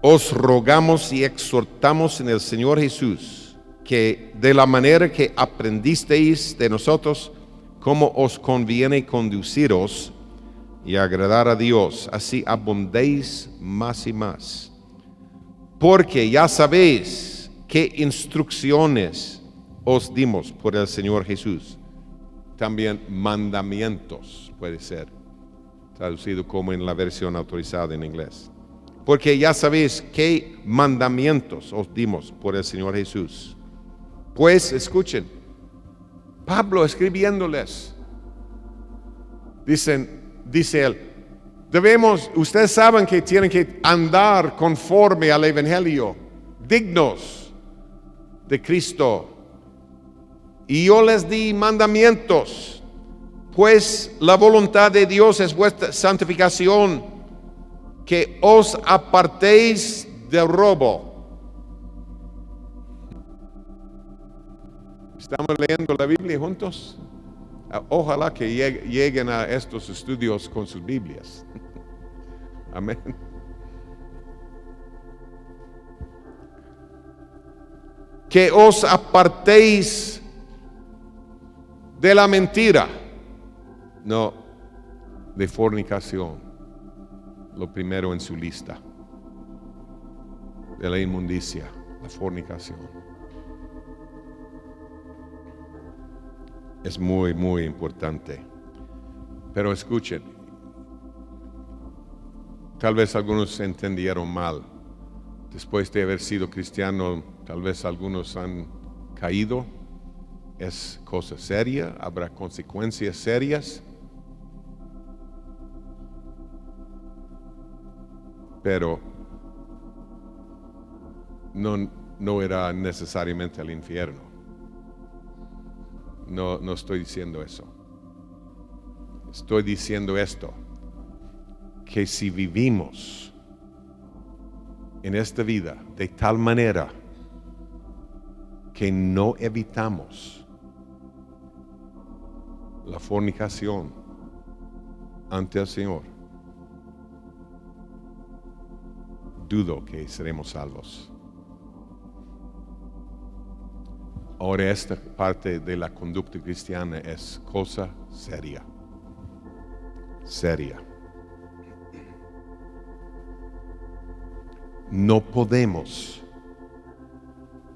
os rogamos y exhortamos en el Señor Jesús, que de la manera que aprendisteis de nosotros, cómo os conviene conduciros y agradar a Dios, así abundéis más y más. Porque ya sabéis qué instrucciones os dimos por el Señor Jesús. También mandamientos puede ser traducido como en la versión autorizada en inglés. Porque ya sabéis qué mandamientos os dimos por el Señor Jesús. Pues escuchen, Pablo escribiéndoles, dice él, ustedes saben que tienen que andar conforme al Evangelio, dignos de Cristo. Y yo les di mandamientos, pues la voluntad de Dios es vuestra santificación, que os apartéis del robo. ¿Estamos leyendo la Biblia juntos? Ojalá que lleguen a estos estudios con sus Biblias. Amén. Que os apartéis de la mentira, no de fornicación. Lo primero en su lista, de la inmundicia, la fornicación. Es muy, muy importante. Pero escuchen, tal vez algunos se entendieron mal. Después de haber sido cristiano, tal vez algunos han caído. Es cosa seria, habrá consecuencias serias. Pero no era necesariamente el infierno. No estoy diciendo eso. Estoy diciendo esto, que si vivimos en esta vida de tal manera que no evitamos la fornicación ante el Señor, dudo que seremos salvos. Ahora esta parte de la conducta cristiana es cosa seria. Seria. No podemos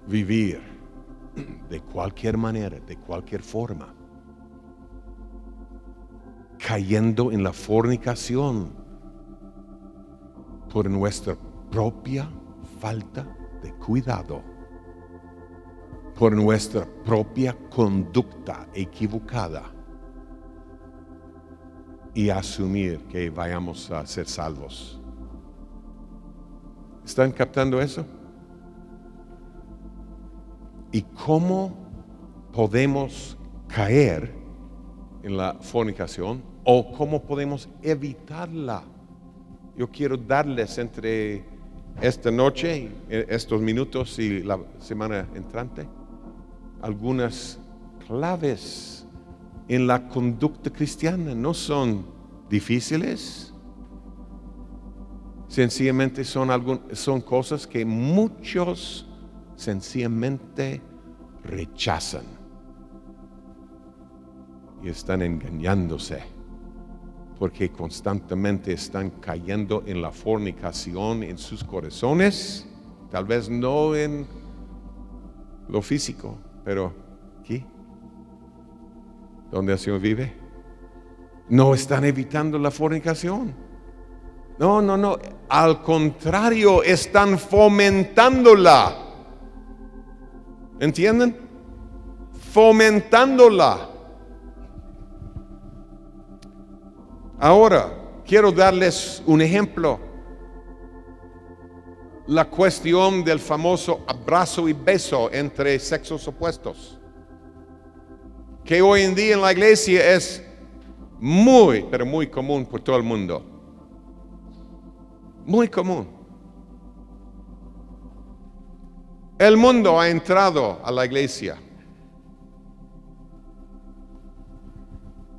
vivir de cualquier manera, de cualquier forma, cayendo en la fornicación por nuestra propia falta de cuidado, por nuestra propia conducta equivocada, y asumir que vayamos a ser salvos. ¿Están captando eso? ¿Y cómo podemos caer en la fornicación? ¿O cómo podemos evitarla? Yo quiero darles entre esta noche, estos minutos y la semana entrante, algunas claves en la conducta cristiana. No son difíciles, sencillamente son cosas que muchos sencillamente rechazan y están engañándose porque constantemente están cayendo en la fornicación en sus corazones, tal vez no en lo físico, pero aquí, donde el Señor vive, no están evitando la fornicación. No, al contrario, están fomentándola. ¿Entienden? Fomentándola. Ahora, quiero darles un ejemplo. La cuestión del famoso abrazo y beso entre sexos opuestos, que hoy en día en la iglesia es pero muy común por todo el mundo. Muy común. El mundo ha entrado a la iglesia.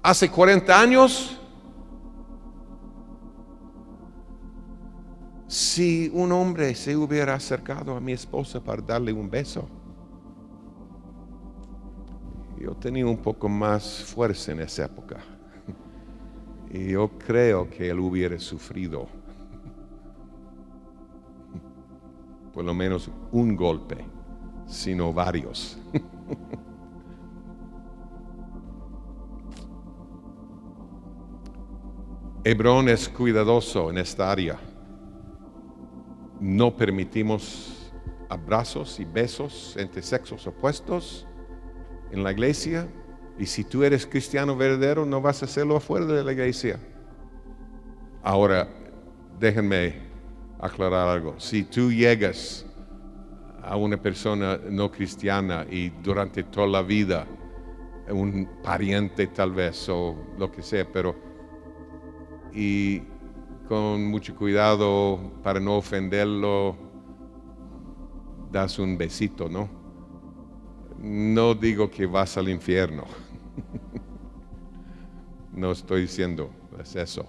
Hace 40 años, si un hombre se hubiera acercado a mi esposa para darle un beso, yo tenía un poco más fuerza en esa época. Y yo creo que él hubiera sufrido por lo menos un golpe, sino varios. Hebrón es cuidadoso en esta área. No permitimos abrazos y besos entre sexos opuestos en la iglesia. Y si tú eres cristiano verdadero, no vas a hacerlo afuera de la iglesia. Ahora, déjenme aclarar algo. Si tú llegas a una persona no cristiana y durante toda la vida, un pariente tal vez o lo que sea, y con mucho cuidado para no ofenderlo, das un besito, ¿no? No digo que vas al infierno. No estoy diciendo es eso.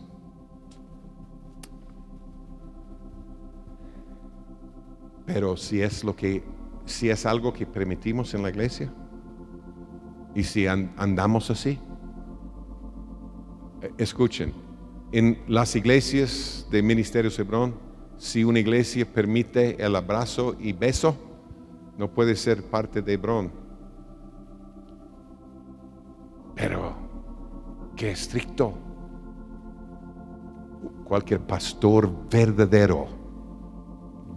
Pero si es algo que permitimos en la iglesia y si andamos así, escuchen, en las iglesias de Ministerios Hebrón, si una iglesia permite el abrazo y beso, no puede ser parte de Hebrón. Pero qué estricto. Cualquier pastor verdadero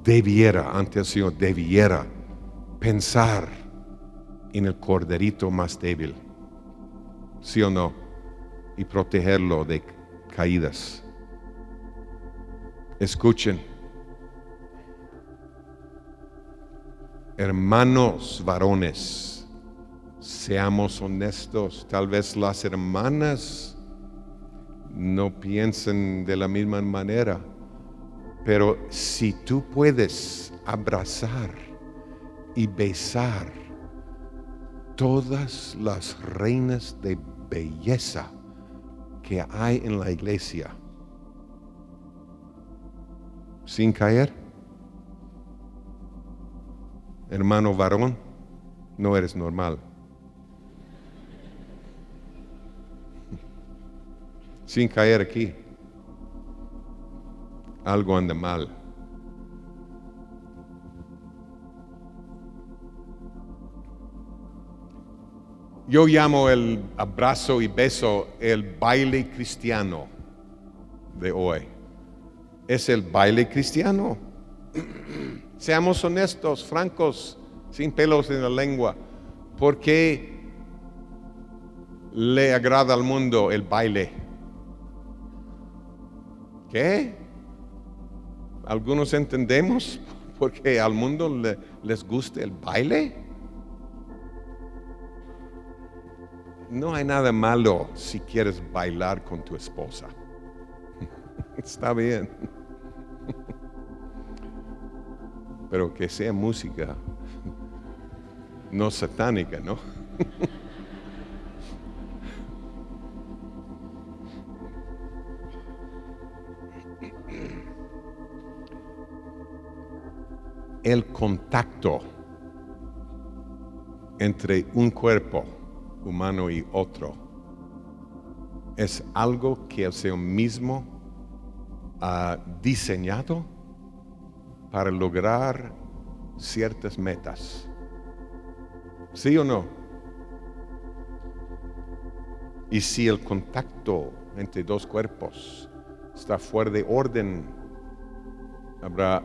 debiera, ante el Señor, debiera pensar en el corderito más débil, ¿sí o no? Y protegerlo de caídas. Escuchen, hermanos varones, seamos honestos. Tal vez las hermanas no piensen de la misma manera, pero si tú puedes abrazar y besar todas las reinas de belleza que hay en la iglesia sin caer, hermano varón, no eres normal. Sin caer aquí, algo anda mal. Yo llamo el abrazo y beso el baile cristiano de hoy. Es el baile cristiano. Seamos honestos, francos, sin pelos en la lengua. ¿Por qué le agrada al mundo el baile? ¿Qué? ¿Algunos entendemos por qué al mundo les gusta el baile? No hay nada malo si quieres bailar con tu esposa. Está bien. pero que sea música no satánica, ¿no? El contacto entre un cuerpo humano y otro es algo que el Señor mismo ha diseñado para lograr ciertas metas. ¿Sí o no? Y si el contacto entre dos cuerpos está fuera de orden, habrá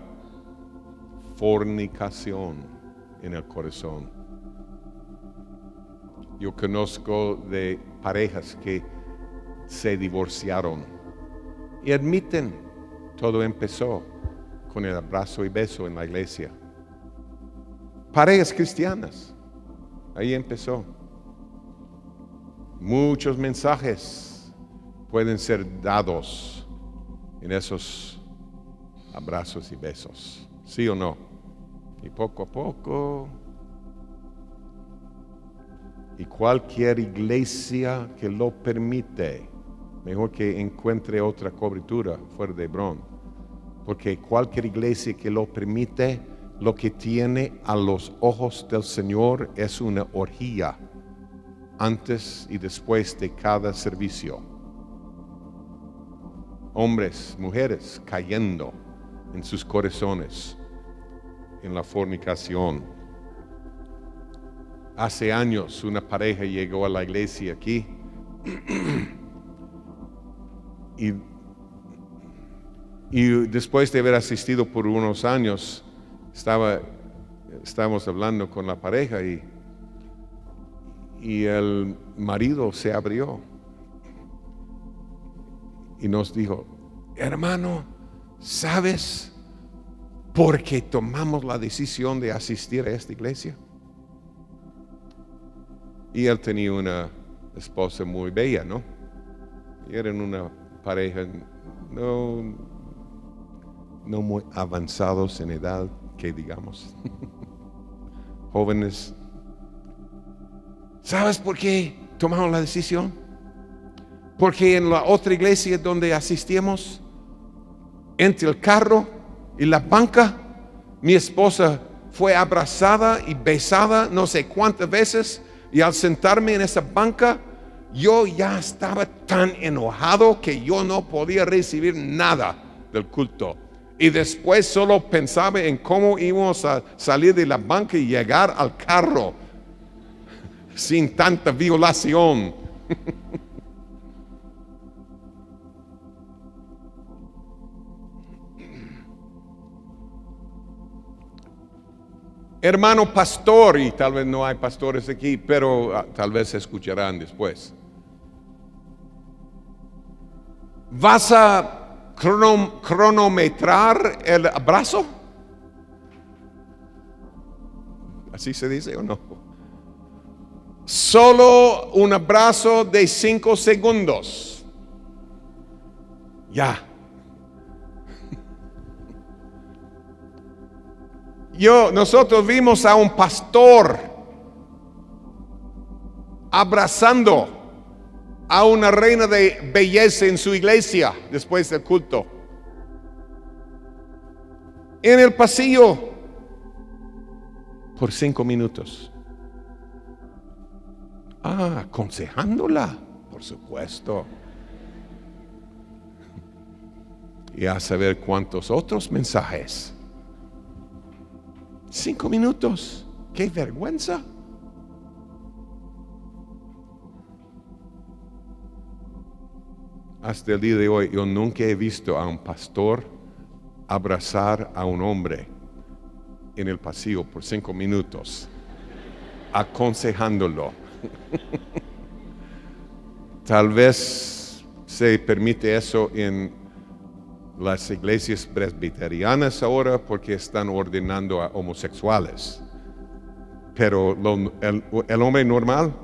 fornicación en el corazón. Yo conozco de parejas que se divorciaron y admiten, todo empezó con el abrazo y beso en la iglesia. Parejas cristianas, ahí empezó. Muchos mensajes pueden ser dados en esos abrazos y besos, ¿sí o no? Y poco a poco, y cualquier iglesia que lo permite, mejor que encuentre otra cobertura fuera de Hebrón, porque cualquier iglesia que lo permite, lo que tiene a los ojos del Señor es una orgía antes y después de cada servicio. Hombres, mujeres cayendo en sus corazones en la fornicación. Hace años una pareja llegó a la iglesia aquí y después de haber asistido por unos años, estábamos hablando con la pareja y el marido se abrió y nos dijo: hermano, ¿sabes por qué tomamos la decisión de asistir a esta iglesia? Y él tenía una esposa muy bella, ¿no? Y eran una pareja no muy avanzados en edad, que digamos. Jóvenes. ¿Sabes por qué tomamos la decisión? Porque en la otra iglesia donde asistíamos, entre el carro y la banca, mi esposa fue abrazada y besada no sé cuántas veces, y al sentarme en esa banca, yo ya estaba tan enojado que yo no podía recibir nada del culto. Y después solo pensaba en cómo íbamos a salir de la banca y llegar al carro sin tanta violación. Hermano pastor, y tal vez no hay pastores aquí, pero tal vez se escucharán después. ¿Vas a cronometrar el abrazo? ¿Así se dice o no? Solo un abrazo de 5 segundos. Ya. Nosotros vimos a un pastor abrazando a una reina de belleza en su iglesia después del culto. En el pasillo por 5 minutos. Aconsejándola, por supuesto. Y a saber cuántos otros mensajes. 5 minutos. ¡Qué vergüenza! Hasta el día de hoy yo nunca he visto a un pastor abrazar a un hombre en el pasillo por 5 minutos, aconsejándolo. Tal vez se permite eso en las iglesias presbiterianas ahora porque están ordenando a homosexuales. Pero el hombre normal,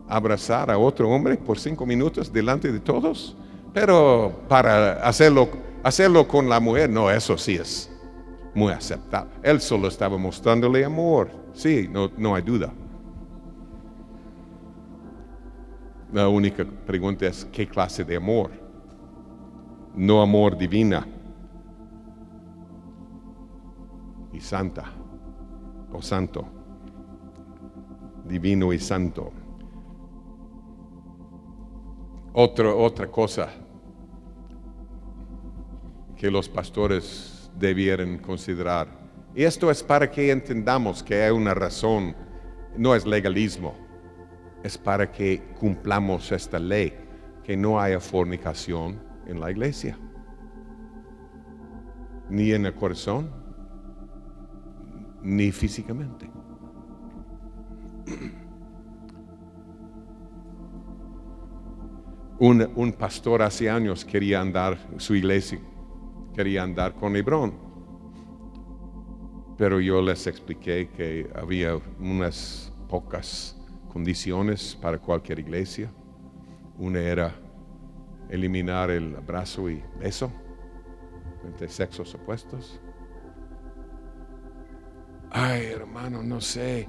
abrazar a otro hombre por 5 minutos delante de todos, pero para hacerlo con la mujer, no, eso sí es muy aceptable. Él solo estaba mostrándole amor. Sí, no hay duda. La única pregunta es, ¿qué clase de amor? No amor divina y santa, o santo, divino y santo. Otra cosa que los pastores debieran considerar, y esto es para que entendamos que hay una razón, no es legalismo, es para que cumplamos esta ley, que no haya fornicación en la iglesia, ni en el corazón, ni físicamente. Un pastor hace años su iglesia quería andar con Hebrón, pero yo les expliqué que había unas pocas condiciones para cualquier iglesia. Una era eliminar el abrazo y beso entre sexos opuestos. Ay, hermano, no sé,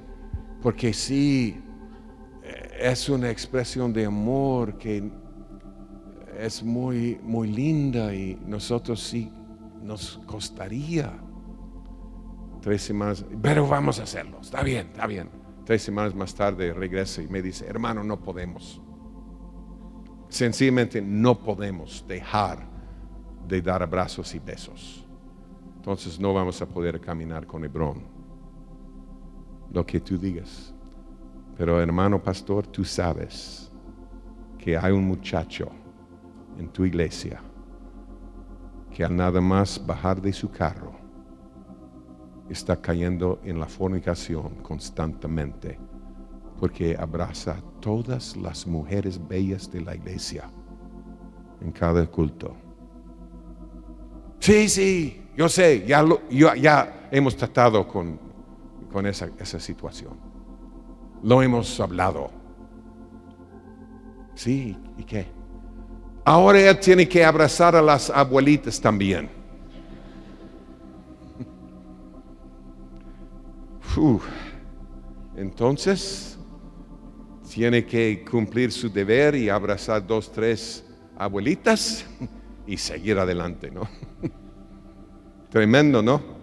porque sí, es una expresión de amor que es muy, muy linda y nosotros sí nos costaría 3 semanas, pero vamos a hacerlo, está bien. 3 semanas más tarde regresa y me dice, hermano, no podemos. Sencillamente no podemos dejar de dar abrazos y besos. Entonces no vamos a poder caminar con Hebrón. Lo que tú digas. Pero hermano pastor, tú sabes que hay un muchacho en tu iglesia que al nada más bajar de su carro está cayendo en la fornicación constantemente, porque abraza a todas las mujeres bellas de la iglesia en cada culto. Sí, yo sé, ya hemos tratado con esa situación. Lo hemos hablado. Sí, ¿y qué? Ahora él tiene que abrazar a las abuelitas también. Entonces tiene que cumplir su deber y abrazar 2, 3 abuelitas y seguir adelante, ¿no? Tremendo, ¿no?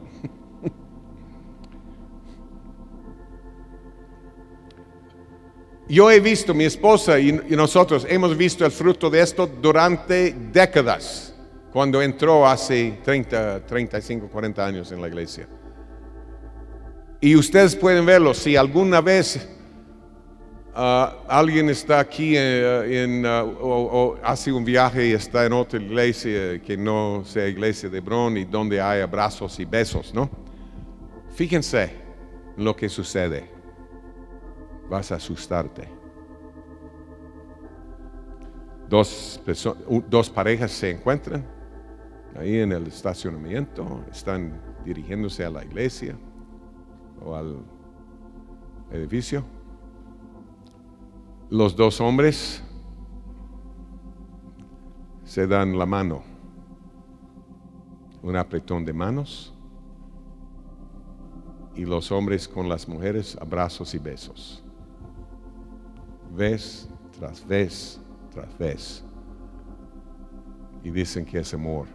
Yo he visto, mi esposa y nosotros hemos visto el fruto de esto durante décadas, cuando entró hace 30, 35, 40 años en la iglesia. Y ustedes pueden verlo. Si alguna vez alguien está aquí o hace un viaje y está en otra iglesia que no sea iglesia de Hebrón y donde hay abrazos y besos, ¿no? Fíjense en lo que sucede. Vas a asustarte. 2 parejas se encuentran ahí en el estacionamiento, están dirigiéndose a la iglesia o al edificio. Los 2 hombres se dan la mano, un apretón de manos, y los hombres con las mujeres, abrazos y besos. Vez tras vez tras vez. Y dicen que es amor.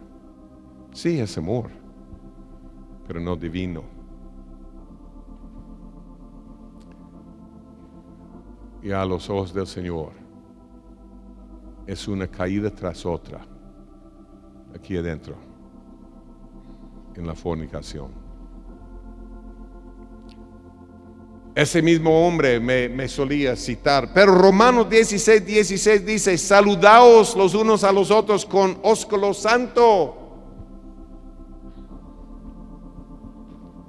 Sí, es amor, pero no divino. Y a los ojos del Señor es una caída tras otra aquí adentro en la fornicación. Ese mismo hombre me solía citar, pero Romanos 16:16 dice, saludaos los unos a los otros con ósculo santo.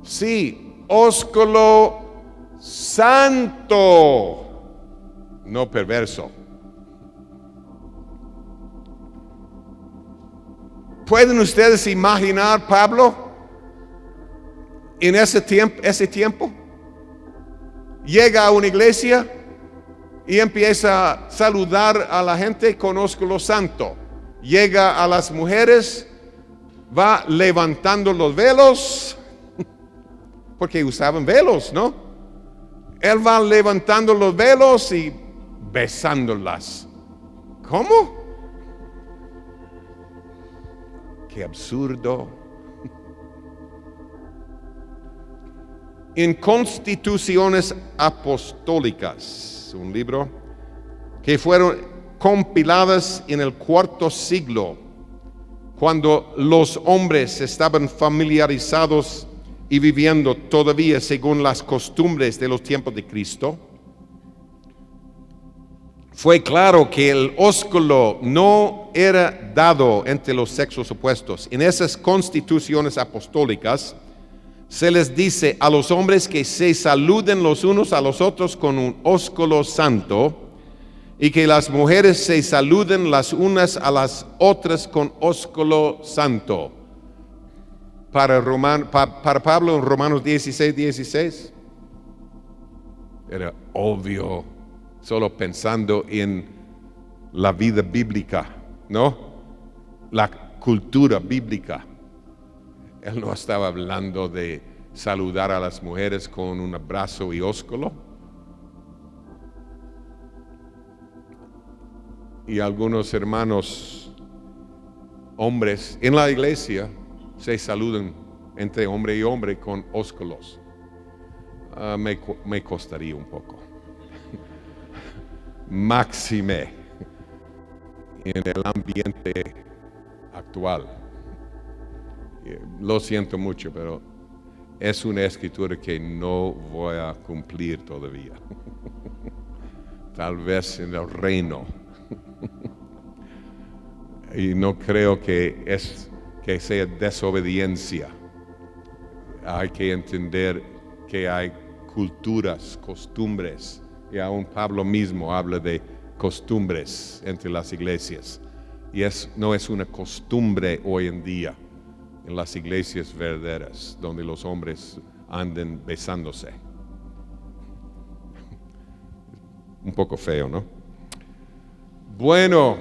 Sí, ósculo santo, no perverso. ¿Pueden ustedes imaginar Pablo en ese tiempo? Llega a una iglesia y empieza a saludar a la gente con ósculo santo. Llega a las mujeres, va levantando los velos porque usaban velos, ¿no? Él va levantando los velos y besándolas. ¿Cómo? Qué absurdo. En Constituciones Apostólicas, un libro que fueron compiladas en el IV siglo, cuando los hombres estaban familiarizados y viviendo todavía según las costumbres de los tiempos de Cristo, fue claro que el ósculo no era dado entre los sexos opuestos. En esas constituciones apostólicas se les dice a los hombres que se saluden los unos a los otros con un ósculo santo, y que las mujeres se saluden las unas a las otras con ósculo santo. Para Pablo en Romanos 16:16 era obvio, solo pensando en la vida bíblica, ¿no? La cultura bíblica. Él no estaba hablando de saludar a las mujeres con un abrazo y ósculo. Y algunos hermanos hombres en la iglesia se saludan entre hombre y hombre con ósculos. Me costaría un poco. Máxime en el ambiente actual. Lo siento mucho, pero es una escritura que no voy a cumplir todavía. Tal vez en el reino. Y no creo que sea desobediencia. Hay que entender que hay culturas, costumbres, y aún Pablo mismo habla de costumbres entre las iglesias. Y no es una costumbre hoy en día en las iglesias verdaderas, donde los hombres anden besándose. Un poco feo, ¿no? Bueno,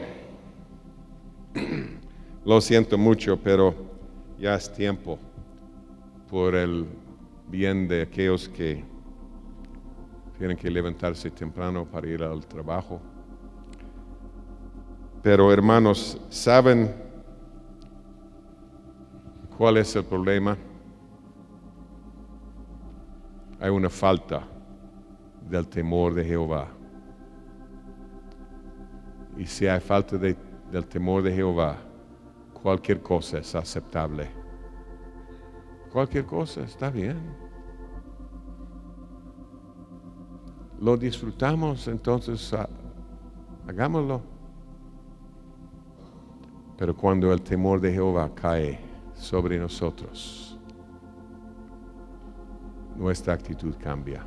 lo siento mucho, pero ya es tiempo, por el bien de aquellos que tienen que levantarse temprano para ir al trabajo. Pero hermanos, ¿saben cuál es el problema? Hay una falta del temor de Jehová. Y si hay falta del temor de Jehová, cualquier cosa es aceptable. Cualquier cosa está bien. Lo disfrutamos, entonces hagámoslo. Pero cuando el temor de Jehová cae sobre nosotros, nuestra actitud cambia.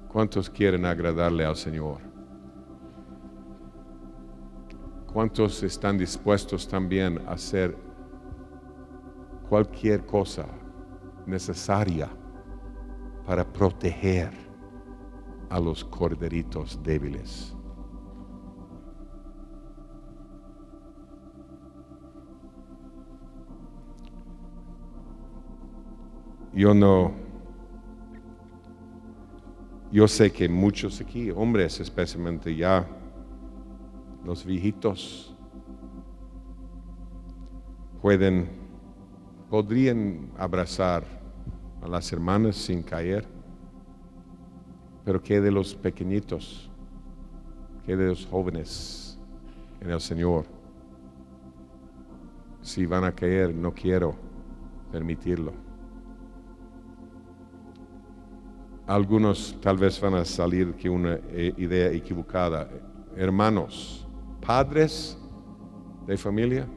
¿Cuántos quieren agradarle al Señor? ¿Cuántos están dispuestos también a hacer cualquier cosa necesaria para proteger a los corderitos débiles? Yo sé que muchos aquí, hombres especialmente, ya los viejitos, podrían abrazar a las hermanas sin caer. Pero ¿qué de los pequeñitos? ¿Qué de los jóvenes en el Señor? Si van a caer, no quiero permitirlo. Algunos tal vez van a salir que una idea equivocada. Hermanos, padres de familia,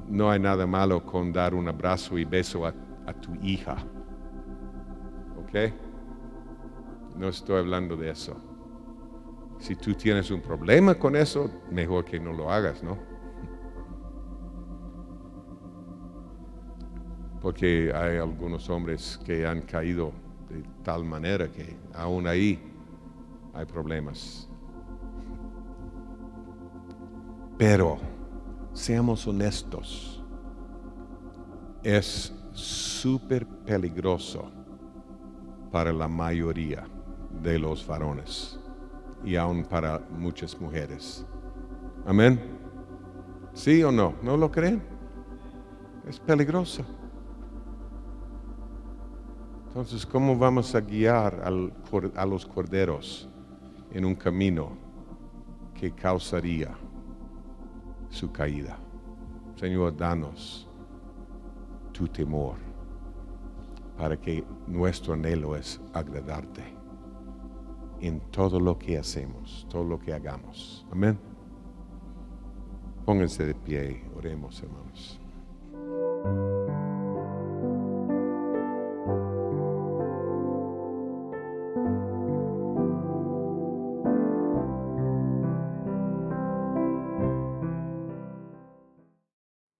no hay nada malo con dar un abrazo y beso a tu hija. ¿Ok? No estoy hablando de eso. Si tú tienes un problema con eso, mejor que no lo hagas, ¿no? Porque hay algunos hombres que han caído de tal manera que aún ahí hay problemas. Pero seamos honestos, es súper peligroso para la mayoría de los varones y aún para muchas mujeres. Amén. ¿Sí o no? ¿No lo creen? Es peligroso. Entonces, ¿cómo vamos a guiar a los corderos en un camino que causaría su caída? Señor, danos tu temor para que nuestro anhelo es agradarte en todo lo que hacemos, todo lo que hagamos. Amén. Pónganse de pie y oremos, hermanos.